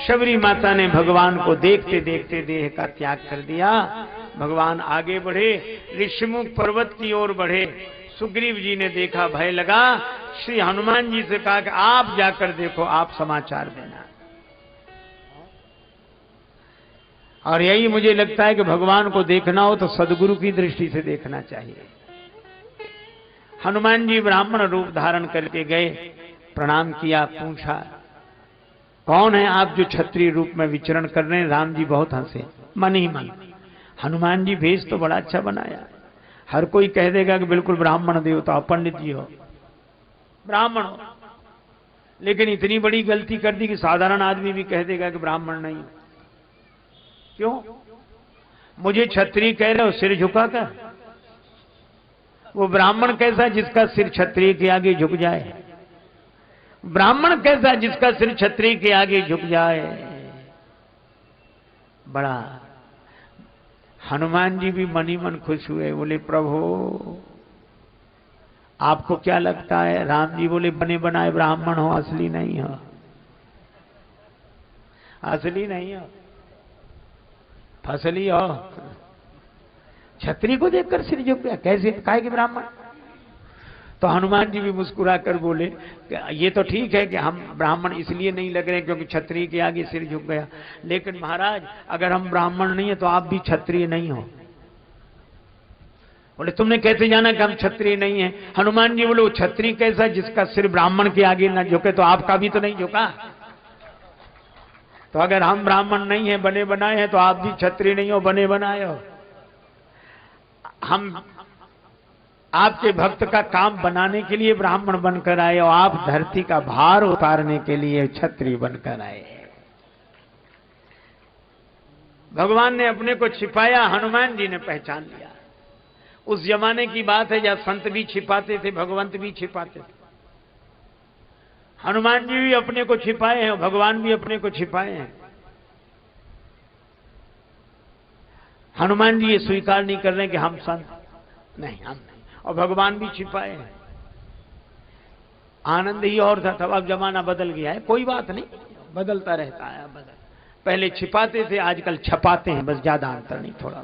शबरी माता ने भगवान को देखते देखते देह का त्याग कर दिया। भगवान आगे बढ़े, ऋषिमुख पर्वत की ओर बढ़े। सुग्रीव जी ने देखा, भय लगा। श्री हनुमान जी से कहा कि आप जाकर देखो, आप समाचार देना। और यही मुझे लगता है कि भगवान को देखना हो तो सदगुरु की दृष्टि से देखना चाहिए। हनुमान जी ब्राह्मण रूप धारण करके गए, प्रणाम किया, पूछा कौन है आप जो क्षत्रिय रूप में विचरण कर रहे हैं? राम जी बहुत हंसे, मन ही मन। हनुमान जी भेष तो बड़ा अच्छा बनाया। हर कोई कह देगा कि बिल्कुल ब्राह्मण देवता, पंडित जी हो, ब्राह्मण हो, लेकिन इतनी बड़ी गलती कर दी कि साधारण आदमी भी कह देगा कि ब्राह्मण नहीं हो। क्यों? मुझे क्षत्रिय कह रहे हो सिर झुकाकर? वो ब्राह्मण कैसा जिसका सिर क्षत्रिय के आगे झुक जाए? ब्राह्मण कैसा जिसका सिर क्षत्रिय के आगे झुक जाए? बड़ा। हनुमान जी भी मन ही मन खुश हुए, बोले प्रभु आपको क्या लगता है? राम जी बोले बने बनाए ब्राह्मण हो, असली नहीं हो, असली नहीं हो, फसली हो। क्षत्रिय को देखकर सिर झुक गया, कैसे? काहे कि ब्राह्मण? तो हनुमान जी भी मुस्कुरा कर बोले कि ये तो ठीक है कि हम ब्राह्मण इसलिए नहीं लग रहे क्योंकि क्षत्रिय के आगे सिर झुक गया, लेकिन महाराज अगर हम ब्राह्मण नहीं है तो आप भी क्षत्रिय नहीं हो। बोले तुमने कैसे जाना कि हम क्षत्रिय नहीं है? हनुमान जी बोले वो क्षत्रिय कैसा जिसका सिर ब्राह्मण के आगे ना झुके? तो आपका भी तो नहीं झुका। तो अगर हम ब्राह्मण नहीं है, बने बनाए हैं, तो आप भी क्षत्रिय नहीं हो, बने बनाए हो। हम आपके भक्त का काम बनाने के लिए ब्राह्मण बनकर आए और आप धरती का भार उतारने के लिए क्षत्रिय बनकर आए। भगवान ने अपने को छिपाया, हनुमान जी ने पहचान लिया। उस जमाने की बात है जब संत भी छिपाते थे, भगवंत भी छिपाते थे। हनुमान जी भी अपने को छिपाए हैं, भगवान भी अपने को छिपाए हैं। हनुमान जी ये स्वीकार नहीं कर रहे कि हम संत नहीं, हम नहीं, और भगवान भी छिपाए हैं। आनंद ही और था, तब अब जमाना बदल गया है, कोई बात नहीं, बदलता रहता है। पहले छिपाते थे, आजकल छपाते हैं, बस ज्यादा अंतर नहीं, थोड़ा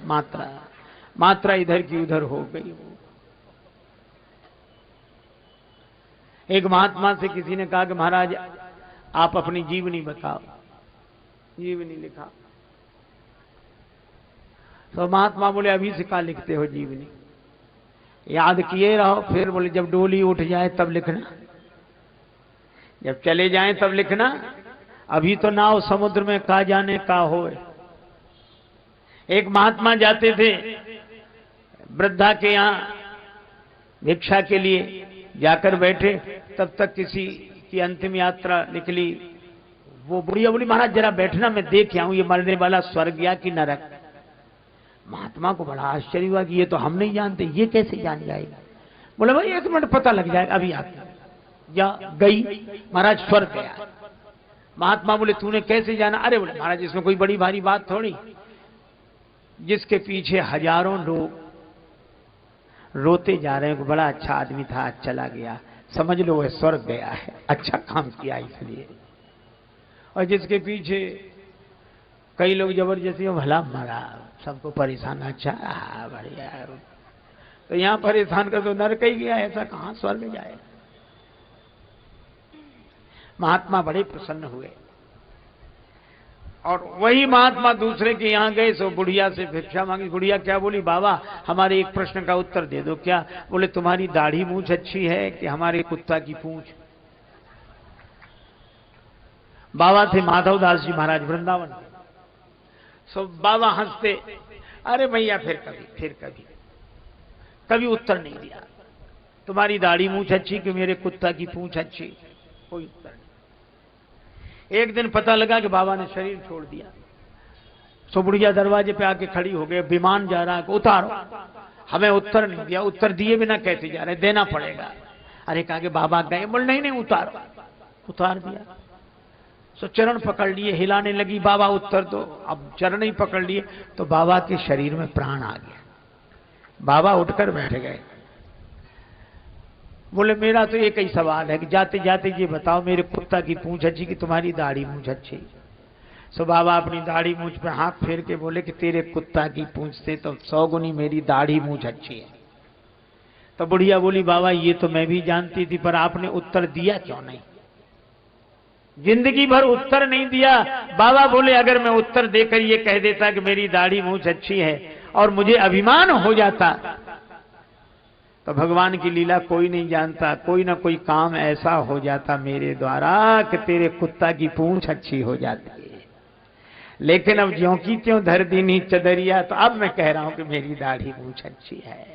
मात्रा इधर की उधर हो गई। एक महात्मा से किसी ने कहा कि महाराज आप अपनी जीवनी बताओ, जीवनी लिखा। तो महात्मा बोले अभी से क्या लिखते हो जीवनी? याद किए रहो, फिर बोले जब डोली उठ जाए तब लिखना, जब चले जाएं तब लिखना, अभी तो नाव समुद्र में का जाने का होए। एक महात्मा जाते थे वृद्धा के यहां भिक्षा के लिए, जाकर बैठे, तब तक किसी की अंतिम यात्रा निकली। वो बुढ़िया बोली महाराज जरा बैठना, मैं देख आऊं ये मरने वाला स्वर्ग या कि नरक। महात्मा को बड़ा आश्चर्य हुआ कि ये तो हम नहीं जानते, ये कैसे जान जाएगा? बोले भाई 1 मिनट पता लग जाएगा, अभी आते। या गई, महाराज स्वर्ग गया। महात्मा बोले तूने कैसे जाना? अरे बोले महाराज इसमें कोई बड़ी भारी बात थोड़ी, जिसके पीछे हजारों लोग रोते जा रहे हैं, बड़ा अच्छा आदमी था, आज चला गया, समझ लो वह स्वर्ग गया है, अच्छा काम किया इसलिए। और जिसके पीछे कई लोग जबरदस्ती भला मरा, सबको परेशान, अच्छा बढ़िया, तो यहां परेशान कर तो नरक ही गया, ऐसा कहां स्वर्ग जाए? महात्मा बड़े प्रसन्न हुए। और वही महात्मा दूसरे के यहां गए, सो बुढ़िया से भिक्षा मांगी। बुढ़िया क्या बोली? बाबा हमारे एक प्रश्न का उत्तर दे दो। क्या? बोले तुम्हारी दाढ़ी मूंछ अच्छी है कि हमारे कुत्ता की पूंछ? बाबा थे माधवदास जी महाराज वृंदावन। सो बाबा हंसते, अरे भैया फिर कभी उत्तर नहीं दिया। तुम्हारी दाढ़ी मूंछ अच्छी कि मेरे कुत्ता की पूंछ अच्छी? कोई उत्तर नहीं। एक दिन पता लगा कि बाबा ने शरीर छोड़ दिया। सो बुढ़िया दरवाजे पे आके खड़ी हो गए, विमान जा रहा है, उतारो। हमें उत्तर नहीं दिया, उत्तर दिए बिना कैसे जा रहे, देना पड़ेगा। अरे कहा कि बाबा गए? बोल नहीं उतारो। उतार दिया। सो चरण पकड़ लिए, हिलाने लगी, बाबा उत्तर दो। अब चरण ही पकड़ लिए तो बाबा के शरीर में प्राण आ गया। बाबा उठकर बैठ गए। बोले मेरा तो एक ही सवाल है कि जाते जाते ये बताओ मेरे कुत्ता की पूंछ अच्छी कि तुम्हारी दाढ़ी मूंछ अच्छी? सो बाबा अपनी दाढ़ी मूंछ पे हाथ फेर के बोले कि तेरे कुत्ता की पूंछ से तो 100 गुनी मेरी दाढ़ी मूंछ अच्छी है। तो बुढ़िया बोली बाबा ये तो मैं भी जानती थी, पर आपने उत्तर दिया क्यों नहीं? जिंदगी भर उत्तर नहीं दिया। बाबा बोले अगर मैं उत्तर देकर ये कह देता कि मेरी दाढ़ी मूंछ अच्छी है और मुझे अभिमान हो जाता, तो भगवान की लीला कोई नहीं जानता, कोई ना कोई काम ऐसा हो जाता मेरे द्वारा कि तेरे कुत्ता की पूंछ अच्छी हो जाती है। लेकिन अब ज्यों की त्यों धर दीनी चदरिया, तो अब मैं कह रहा हूं कि मेरी दाढ़ी मूंछ अच्छी है।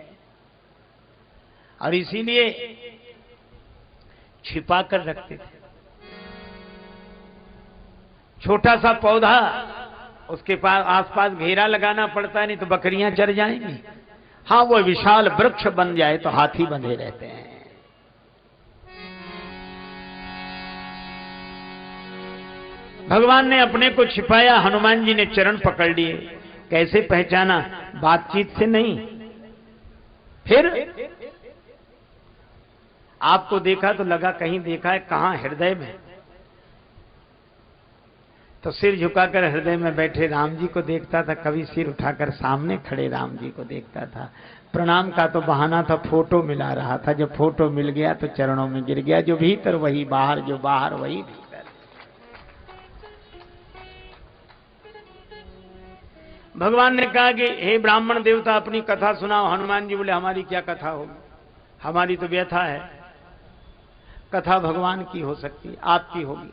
और इसीलिए छिपा कर रखते थे। छोटा सा पौधा, उसके पास आसपास घेरा लगाना पड़ता है, नहीं तो बकरियां चर जाएंगी। हाँ, वो विशाल वृक्ष बन जाए तो हाथी बंधे रहते हैं। भगवान ने अपने को छिपाया, हनुमान जी ने चरण पकड़ लिए। कैसे पहचाना? बातचीत से नहीं। फिर आपको देखा तो लगा कहीं देखा है, कहां? हृदय में। तो सिर झुकाकर हृदय में बैठे राम जी को देखता था, कभी सिर उठाकर सामने खड़े राम जी को देखता था। प्रणाम का तो बहाना था, फोटो मिला रहा था। जब फोटो मिल गया तो चरणों में गिर गया। जो भीतर वही बाहर, जो बाहर वही भीतर। भगवान ने कहा कि हे ब्राह्मण देवता अपनी कथा सुनाओ। हनुमान जी बोले हमारी क्या कथा होगी, हमारी तो व्यथा है। कथा भगवान की हो सकती है, आपकी होगी।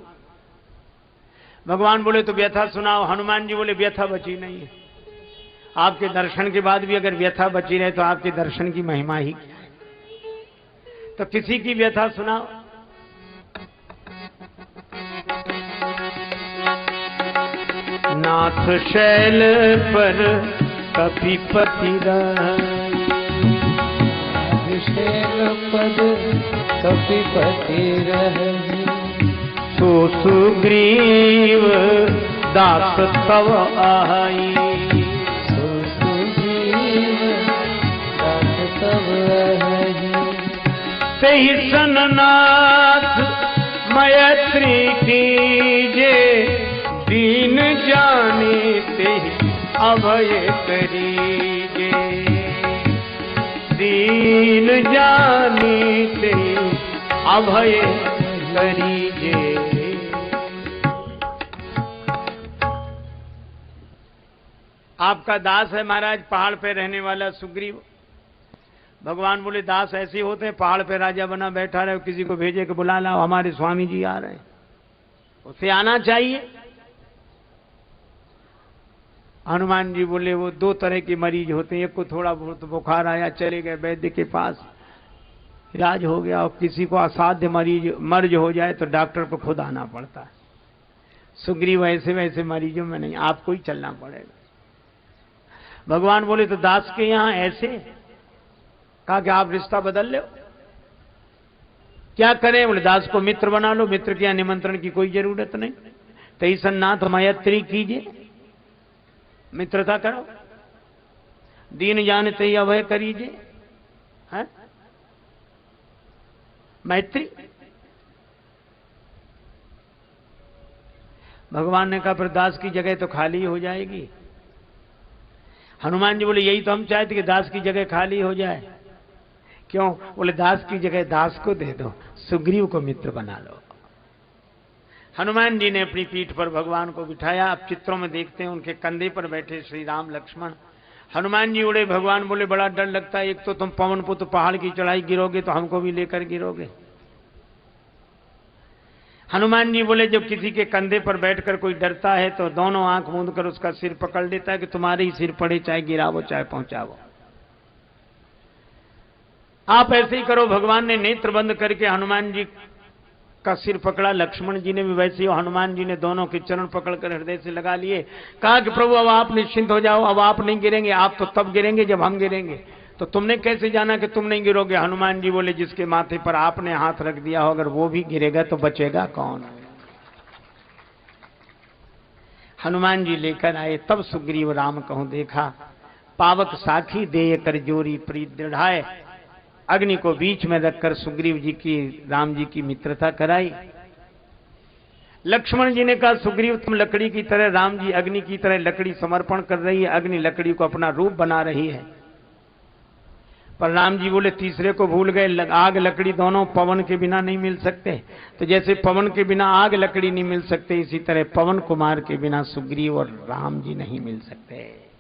भगवान बोले तो व्यथा सुनाओ। हनुमान जी बोले व्यथा बची नहीं है। आपके दर्शन के बाद भी अगर व्यथा बची रहे तो आपके दर्शन की महिमा ही क्या है। तो किसी की व्यथा सुनाओ। नाथ शैल पर कपिपति शैल पद कपिपति रही, सो सुग्रीव दास तव आई। सो सुग्रीव दास तव आई, तेहि सननाथ मैत्री कीजे, दीन जाने तेहि अभय करीजे। दीन जाने तेहि अभय करीजे। आपका दास है महाराज, पहाड़ पे रहने वाला सुग्रीव। भगवान बोले दास ऐसे होते हैं, पहाड़ पे राजा बना बैठा रहे, किसी को भेजे कि बुला लाओ हमारे स्वामी जी आ रहे हैं, उसे आना चाहिए। हनुमान जी बोले वो 2 तरह के मरीज होते हैं, एक को थोड़ा बहुत बुखार आया, चले गए वैद्य के पास, इलाज हो गया, और किसी को असाध्य मर्ज हो जाए तो डॉक्टर को खुद आना पड़ता है। सुग्रीव ऐसे वैसे मरीजों में नहीं, आपको ही चलना पड़ेगा। भगवान बोले तो दास के यहां ऐसे? कहा कि आप रिश्ता बदल लो। क्या करें? बोले दास को मित्र बना लो, मित्र के यहां निमंत्रण की कोई जरूरत नहीं। तई सन्नाथ मैत्री कीजिए, मित्रता करो। दीन जानते ही अभय करीजिए, है मैत्री। भगवान ने कहा पर दास की जगह तो खाली हो जाएगी। हनुमान जी बोले यही तो हम चाहते कि दास की जगह खाली हो जाए। क्यों? बोले दास की जगह दास को दे दो, सुग्रीव को मित्र बना लो। हनुमान जी ने अपनी पीठ पर भगवान को बिठाया। आप चित्रों में देखते हैं उनके कंधे पर बैठे श्री राम लक्ष्मण। हनुमान जी उड़े। भगवान बोले बड़ा डर लगता है, एक तो तुम पवन पुत्र पहाड़ की चढ़ाई गिरोगे तो हमको भी लेकर गिरोगे। हनुमान जी बोले जब किसी के कंधे पर बैठकर कोई डरता है तो दोनों आंख मूंद कर उसका सिर पकड़ लेता है कि तुम्हारे ही सिर पड़े, चाहे गिरावो चाहे पहुंचावो। आप ऐसे ही करो। भगवान ने नेत्र बंद करके हनुमान जी का सिर पकड़ा, लक्ष्मण जी ने भी वैसे ही। हनुमान जी ने दोनों के चरण पकड़कर हृदय से लगा लिए। कहा कि प्रभु अब आप निश्चिंत हो जाओ, अब आप नहीं गिरेंगे। आप तो तब गिरेंगे जब हम गिरेंगे। तो तुमने कैसे जाना कि तुम नहीं गिरोगे? हनुमान जी बोले जिसके माथे पर आपने हाथ रख दिया हो, अगर वो भी गिरेगा तो बचेगा कौन? हनुमान जी लेकर आए। तब सुग्रीव राम कहूं देखा, पावक साखी देय कर जोरी प्रीत दृढ़ाए। अग्नि को बीच में रखकर सुग्रीव जी की राम जी की मित्रता कराई। लक्ष्मण जी ने कहा सुग्रीव तुम लकड़ी की तरह, राम जी अग्नि की तरह लकड़ी समर्पण कर रही है, अग्नि लकड़ी को अपना रूप बना रही है। पर राम जी बोले तीसरे को भूल गए, आग लकड़ी दोनों पवन के बिना नहीं मिल सकते। तो जैसे पवन के बिना आग लकड़ी नहीं मिल सकते, इसी तरह पवन कुमार के बिना सुग्रीव और राम जी नहीं मिल सकते।